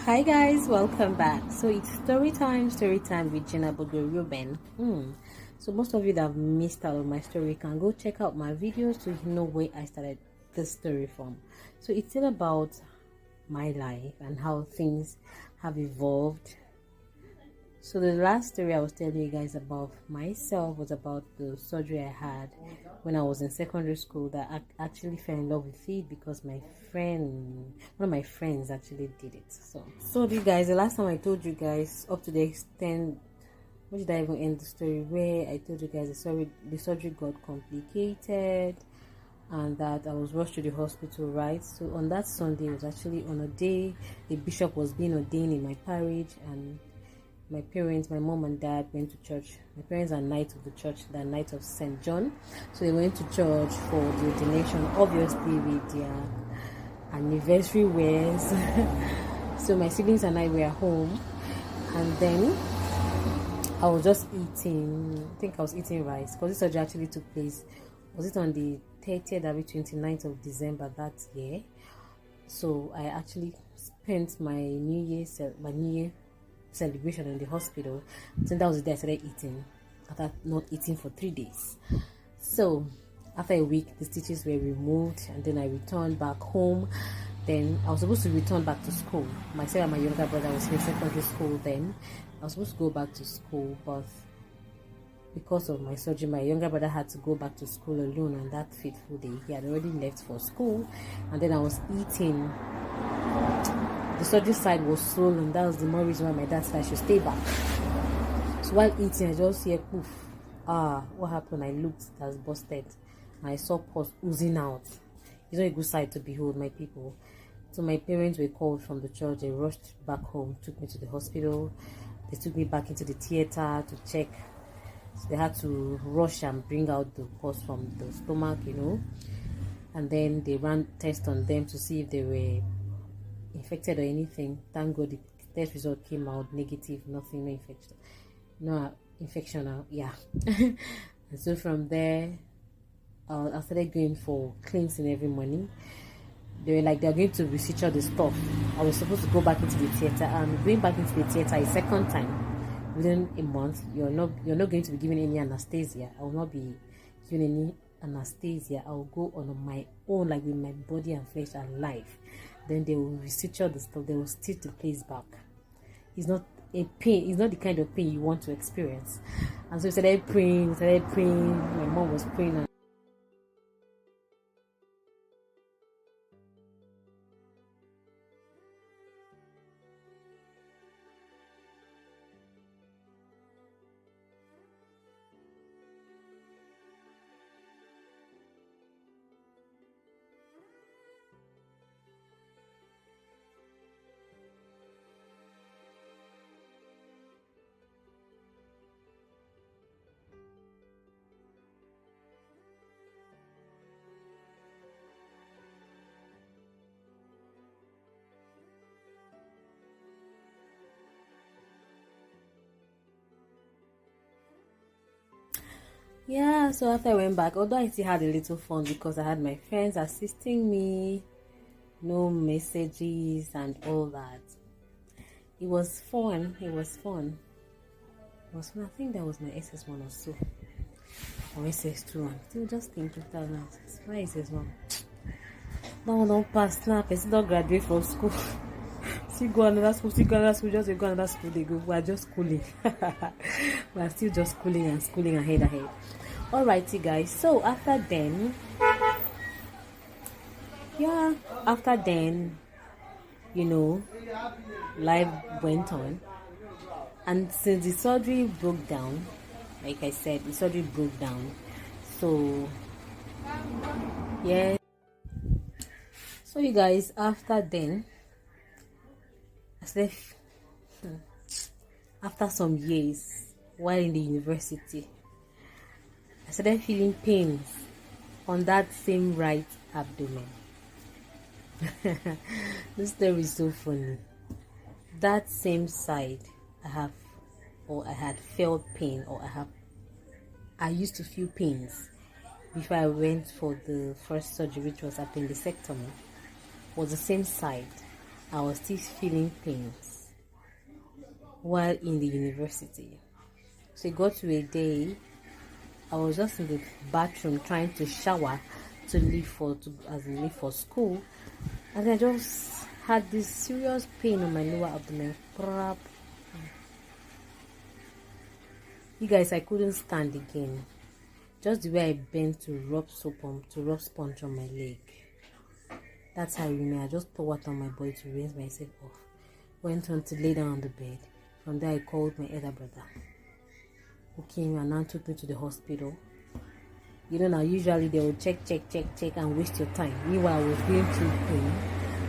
Hi guys, welcome back. So it's story time with Jenna Bogo Ruben. So most of you that have missed out on my story can go check out my videos to know where I started this story from. So it's still about my life and how things have evolved. So the last story I was telling you guys about myself was about the surgery I had when I was in secondary school, that I actually fell in love with it because one of my friends actually did it. So you guys, the last time I told you guys, up to the extent, where did I even end the story? Where I told you guys the surgery got complicated and that I was rushed to the hospital, right? So on that Sunday, it was actually on a day the bishop was being ordained in my parish, and my parents, my mom and dad, went to church. My parents are knights of the church, the Knights of St. John. So they went to church for the ordination, obviously with their anniversary wears. So my siblings and I were home, and then I was just eating. I think I was eating rice because this surgery actually took place. Was it on the 30th or 29th of December that year? So I actually spent my New Year celebration in the hospital. So that was the day I started eating, after not eating for 3 days. So after a week, the stitches were removed, and then I returned back home. Then I was supposed to return back to school. Myself and my younger brother was in secondary school then. I was supposed to go back to school, but because of my surgery, my younger brother had to go back to school alone on that fateful day. He had already left for school, and then I was eating. The surgery side was swollen. That was the more reason why my dad said I should stay back. So while eating, I just hear poof. What happened? I looked, it was busted. And I saw pus oozing out. It's not a good sight to behold, my people. So my parents were called from the church. They rushed back home, took me to the hospital. They took me back into the theater to check. So they had to rush and bring out the pus from the stomach, And then they ran tests on them to see if they were infected or anything. Thank God the test result came out negative, nothing, no infection, yeah. And so from there, I started going for cleansing every morning. They were like, they're going to restructure the stuff. I was supposed to go back into the theater, and going back into the theater a second time within a month. You're not going to be given any anesthesia. I will not be given any anesthesia. I will go on my own, like with my body and flesh alive. Then they will restructure the stuff. They will stitch the place back. It's not a pain. It's not the kind of pain you want to experience. And so we started praying. My mom was praying. Yeah, so after I went back, although I still had a little fun because I had my friends assisting me, no messages and all that. It was fun. I think that was my SS1 or so, or SS2. I'm still just thinking that now. My SS1. That one don't pass now. Person don't graduate from school. Still go another school, just go another school. They go. We are just schooling. We are still just schooling ahead. Alrighty, guys. So after then, life went on, and since the surgery broke down, like I said, the surgery broke down. So yeah. So you guys, after then, after some years while in the university, I started feeling pains on that same right abdomen. This story is so funny. That same side, I had felt pain, I used to feel pains before I went for the first surgery, which was appendectomy. Was the same side. I was still feeling pains while in the university. So it got to a day I was just in the bathroom trying to shower to leave for school, and I just had this serious pain on my lower abdomen. You guys, I couldn't stand again. Just the way I bent to rub sponge on my leg. That's how I remained. I just poured water on my body to rinse myself off. Went on to lay down on the bed. From there, I called my elder brother, who came and now took me to the hospital. You know, now usually they will check and waste your time. Meanwhile, I was going through pain.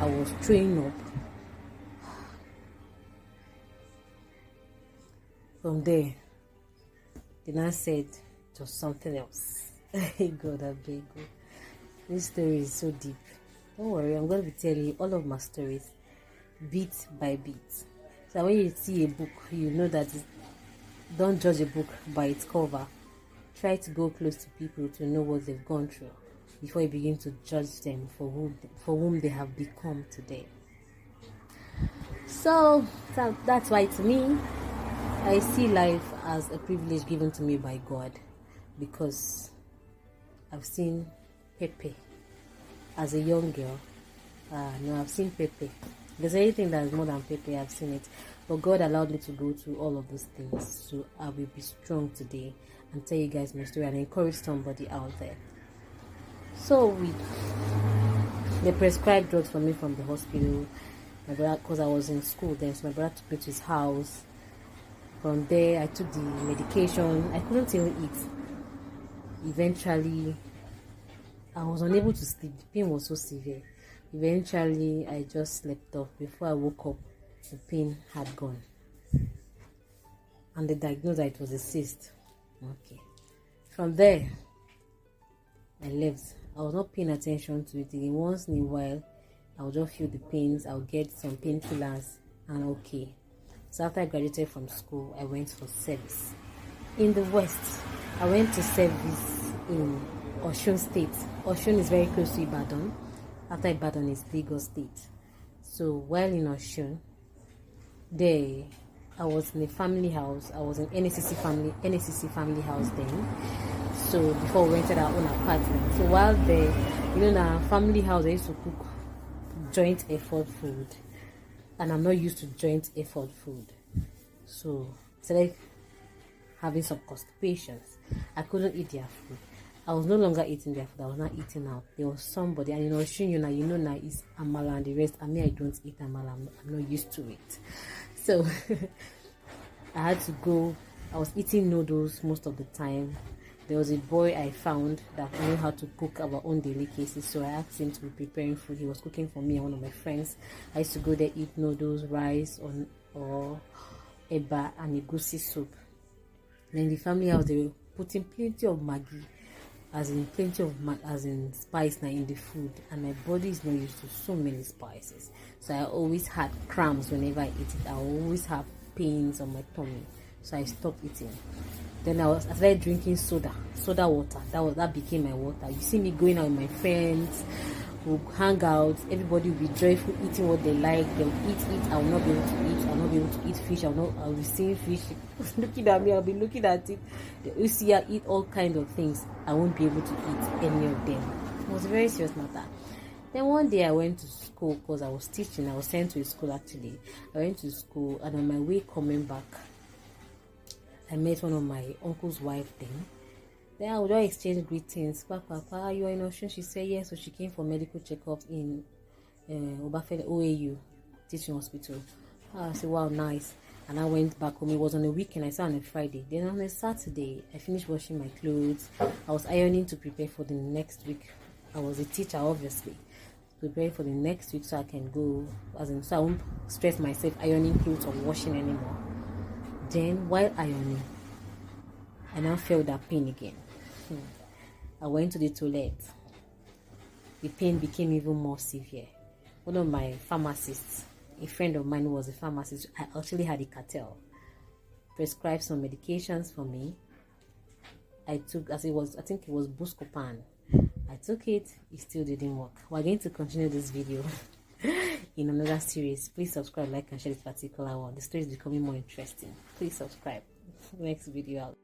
I was throwing up. From there, the nurse said it was something else. God, I beg you. This story is so deep. Don't worry, I'm going to be telling you all of my stories, bit by bit. So when you see a book, you know that don't judge a book by its cover. Try to go close to people to know what they've gone through before you begin to judge them for whom they have become today. So that's why, to me, I see life as a privilege given to me by God, because I've seen Pepe as a young girl. No, I've seen Pepe. If there's anything that is more than Pepe, I've seen it. But God allowed me to go through all of those things, so I will be strong today and tell you guys my story and encourage somebody out there. So they prescribed drugs for me from the hospital. My brother, because I was in school then, so my brother took me to his house. From there, I took the medication. I couldn't even eat. Eventually, I was unable to sleep. The pain was so severe. Eventually, I just slept off. Before I woke up, the pain had gone. And they diagnosed that it was a cyst. Okay. From there, I left. I was not paying attention to it. Again, once in a while, I would just feel the pains. I would get some painkillers and okay. So after I graduated from school, I went for service. In the West, I went to service in Osun State. Osun is very close to Ibadan. After Ibadan is Lagos State. So while in Osun, there I was in a family house. I was in NCC family house then. So before we rented our own apartment. So while there, you know, in our family house, I used to cook joint effort food, and I'm not used to joint effort food. So started having some constipations. I couldn't eat their food. I was no longer eating their food. I was not eating out. There was somebody, and you know now it's amala and the rest. I mean, I don't eat amala. I'm not used to it. So I had to go. I was eating noodles most of the time. There was a boy I found that knew how to cook our own delicacies, so I asked him to be preparing food. He was cooking for me and one of my friends. I used to go there, eat noodles, rice, or eba and egusi soup. Then in the family house, they were putting plenty of maggi, as in spice now in the food, and my body is not used to so many spices. So I always had cramps whenever I eat it. I always have pains on my tummy, so I stopped eating. Then I started drinking soda water. That became my water. You see me going out with my friends, we'll hang out, everybody will be joyful, eating what they like. They'll eat. I will not be able to eat. I'll not be able to eat fish. I'll be seeing fish looking at me. I'll be looking at it. You see, I eat all kinds of things. I won't be able to eat any of them. It was a very serious matter. Then one day I went to school because I was teaching. I was sent to a school actually. I went to school, and on my way coming back, I met one of my uncle's wife then I would all exchange greetings. Papa, you are in Osun? She said yes. So she came for medical checkup in Obafele OAU teaching hospital. I said, wow, nice. And I went back home. It was on a weekend. I saw on a Friday. Then on a Saturday, I finished washing my clothes. I was ironing to prepare for the next week. I was a teacher, obviously. Prepare for the next week so I can go, so I won't stress myself ironing clothes or washing anymore. Then while ironing, I now felt that pain again. I went to the toilet. The pain became even more severe. One of my pharmacists, a friend of mine who was a pharmacist, I actually had a cartel, prescribed some medications for me. I think it was Buscopan. I took it still didn't work. We're going to continue this video in another series. Please subscribe, like, and share this particular one. The story is becoming more interesting. Please subscribe. Next video out.